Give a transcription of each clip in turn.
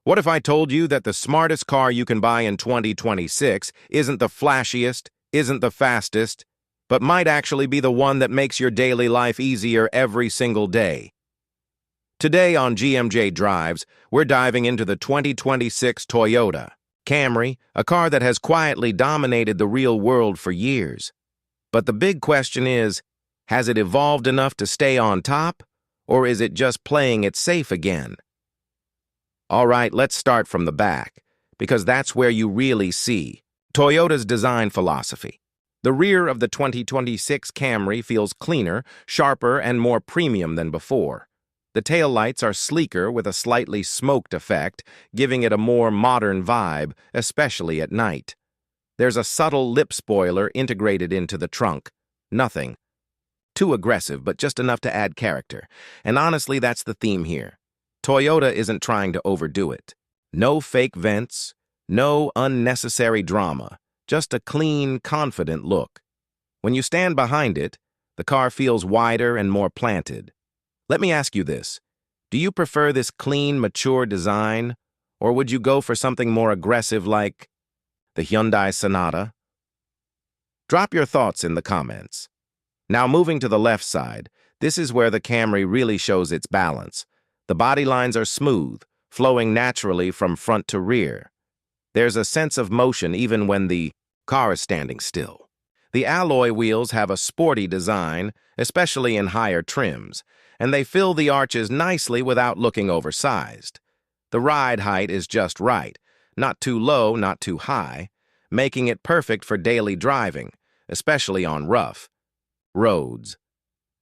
What if I told you that the smartest car you can buy in 2026 isn't the flashiest, isn't the fastest, but might actually be the one that makes your daily life easier every single day? Today on GMJ Drives, we're diving into the 2026 Toyota Camry, a car that has quietly dominated the real world for years. But the big question is, has it evolved enough to stay on top, or is it just playing it safe again? All right, let's start from the back, because that's where you really see Toyota's design philosophy. The rear of the 2026 Camry feels cleaner, sharper, and more premium than before. The taillights are sleeker with a slightly smoked effect, giving it a more modern vibe, especially at night. There's a subtle lip spoiler integrated into the trunk. Nothing too aggressive, but just enough to add character. And honestly, that's the theme here. Toyota isn't trying to overdo it. No fake vents, no unnecessary drama, just a clean, confident look. When you stand behind it, the car feels wider and more planted. Let me ask you this. Do you prefer this clean, mature design, or would you go for something more aggressive like the Hyundai Sonata? Drop your thoughts in the comments. Now moving to the left side, this is where the Camry really shows its balance. The body lines are smooth, flowing naturally from front to rear. There's a sense of motion even when the car is standing still. The alloy wheels have a sporty design, especially in higher trims, and they fill the arches nicely without looking oversized. The ride height is just right, not too low, not too high, making it perfect for daily driving, especially on rough roads.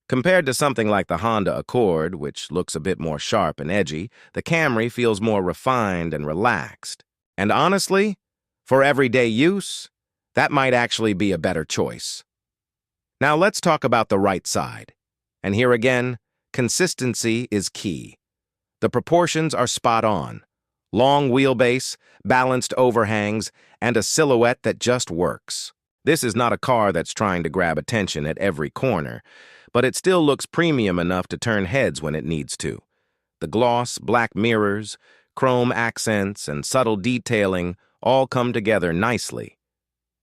Compared to something like the Honda Accord, which looks a bit more sharp and edgy, the Camry feels more refined and relaxed. And honestly, for everyday use, that might actually be a better choice. Now let's talk about the right side. And here again, consistency is key. The proportions are spot on. Long wheelbase, balanced overhangs, and a silhouette that just works. This is not a car that's trying to grab attention at every corner, but it still looks premium enough to turn heads when it needs to. The gloss, black mirrors, chrome accents, and subtle detailing all come together nicely.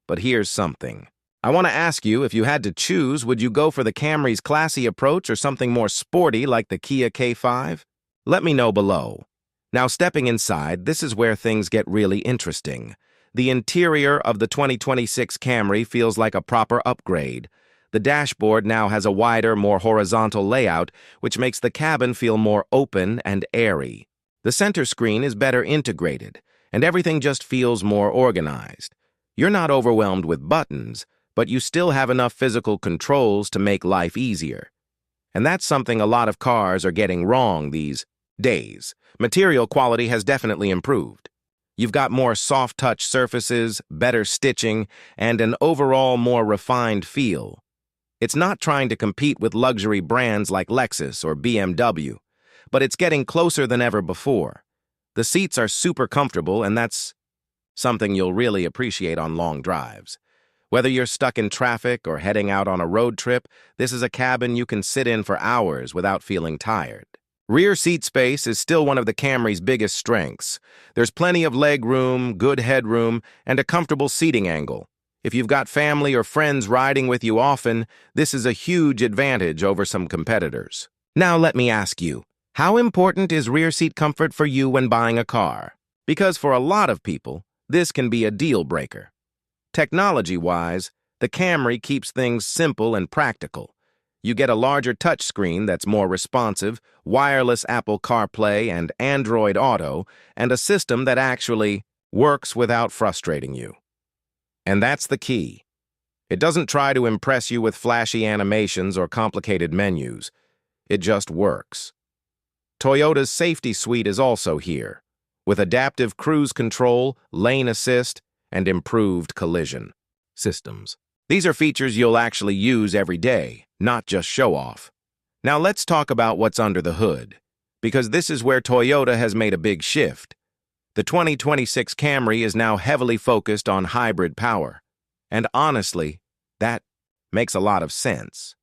But here's something. I want to ask you, if you had to choose, would you go for the Camry's classy approach or something more sporty like the Kia K5? Let me know below. Now, stepping inside, this is where things get really interesting. The interior of the 2026 Camry feels like a proper upgrade. The dashboard now has a wider, more horizontal layout, which makes the cabin feel more open and airy. The center screen is better integrated, and everything just feels more organized. You're not overwhelmed with buttons, but you still have enough physical controls to make life easier. And that's something a lot of cars are getting wrong these days. Material quality has definitely improved. You've got more soft-touch surfaces, better stitching, and an overall more refined feel. It's not trying to compete with luxury brands like Lexus or BMW, but it's getting closer than ever before. The seats are super comfortable, and that's something you'll really appreciate on long drives. Whether you're stuck in traffic or heading out on a road trip, this is a cabin you can sit in for hours without feeling tired. Rear seat space is still one of the Camry's biggest strengths. There's plenty of leg room, good headroom, and a comfortable seating angle. If you've got family or friends riding with you often, this is a huge advantage over some competitors. Now let me ask you, how important is rear seat comfort for you when buying a car? Because for a lot of people, this can be a deal breaker. Technology-wise, the Camry keeps things simple and practical. You get a larger touchscreen that's more responsive, wireless Apple CarPlay and Android Auto, and a system that actually works without frustrating you. And that's the key. It doesn't try to impress you with flashy animations or complicated menus. It just works. Toyota's safety suite is also here, with adaptive cruise control, lane assist, and improved collision systems. These are features you'll actually use every day, not just show off. Now let's talk about what's under the hood, because this is where Toyota has made a big shift. The 2026 Camry is now heavily focused on hybrid power, and honestly, that makes a lot of sense.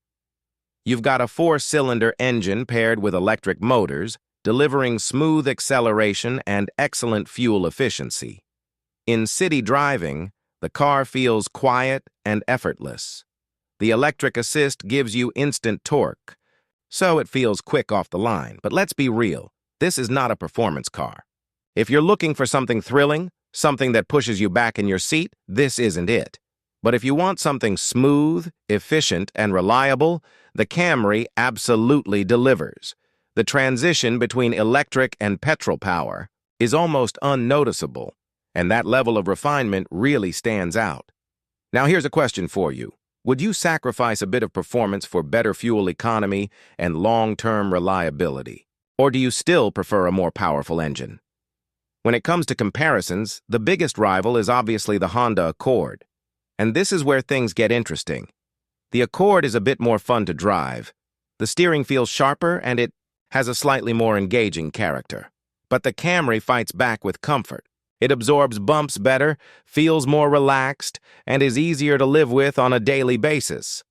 You've got a 4-cylinder engine paired with electric motors, delivering smooth acceleration and excellent fuel efficiency. In city driving, the car feels quiet and effortless. The electric assist gives you instant torque, so it feels quick off the line. But let's be real, this is not a performance car. If you're looking for something thrilling, something that pushes you back in your seat, this isn't it. But if you want something smooth, efficient, and reliable, the Camry absolutely delivers. The transition between electric and petrol power is almost unnoticeable, and that level of refinement really stands out. Now here's a question for you. Would you sacrifice a bit of performance for better fuel economy and long-term reliability? Or do you still prefer a more powerful engine? When it comes to comparisons, the biggest rival is obviously the Honda Accord. And this is where things get interesting. The Accord is a bit more fun to drive. The steering feels sharper and it has a slightly more engaging character. But the Camry fights back with comfort. It absorbs bumps better, feels more relaxed, and is easier to live with on a daily basis.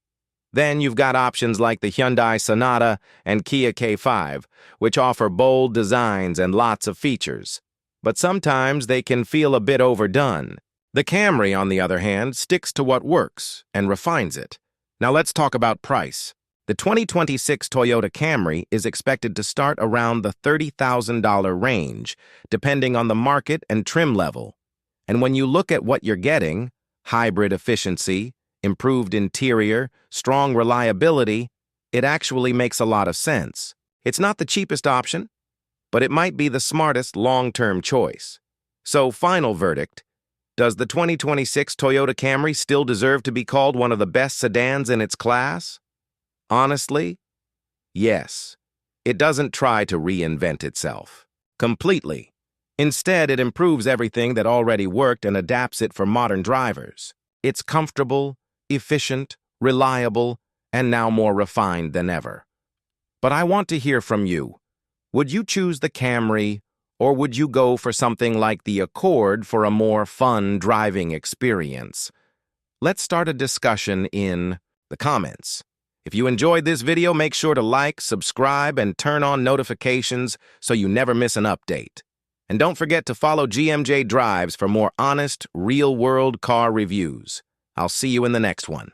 Then you've got options like the Hyundai Sonata and Kia K5, which offer bold designs and lots of features. But sometimes they can feel a bit overdone. The Camry, on the other hand, sticks to what works and refines it. Now let's talk about price. The 2026 Toyota Camry is expected to start around the $30,000 range, depending on the market and trim level. And when you look at what you're getting, hybrid efficiency, improved interior, strong reliability, it actually makes a lot of sense. It's not the cheapest option, but it might be the smartest long-term choice. So, final verdict, does the 2026 Toyota Camry still deserve to be called one of the best sedans in its class? Honestly, yes. It doesn't try to reinvent itself completely. Instead, it improves everything that already worked and adapts it for modern drivers. It's comfortable, efficient, reliable, and now more refined than ever. But I want to hear from you. Would you choose the Camry, or would you go for something like the Accord for a more fun driving experience? Let's start a discussion in the comments. If you enjoyed this video, make sure to like, subscribe, and turn on notifications so you never miss an update. And don't forget to follow GMJ Drives for more honest, real-world car reviews. I'll see you in the next one.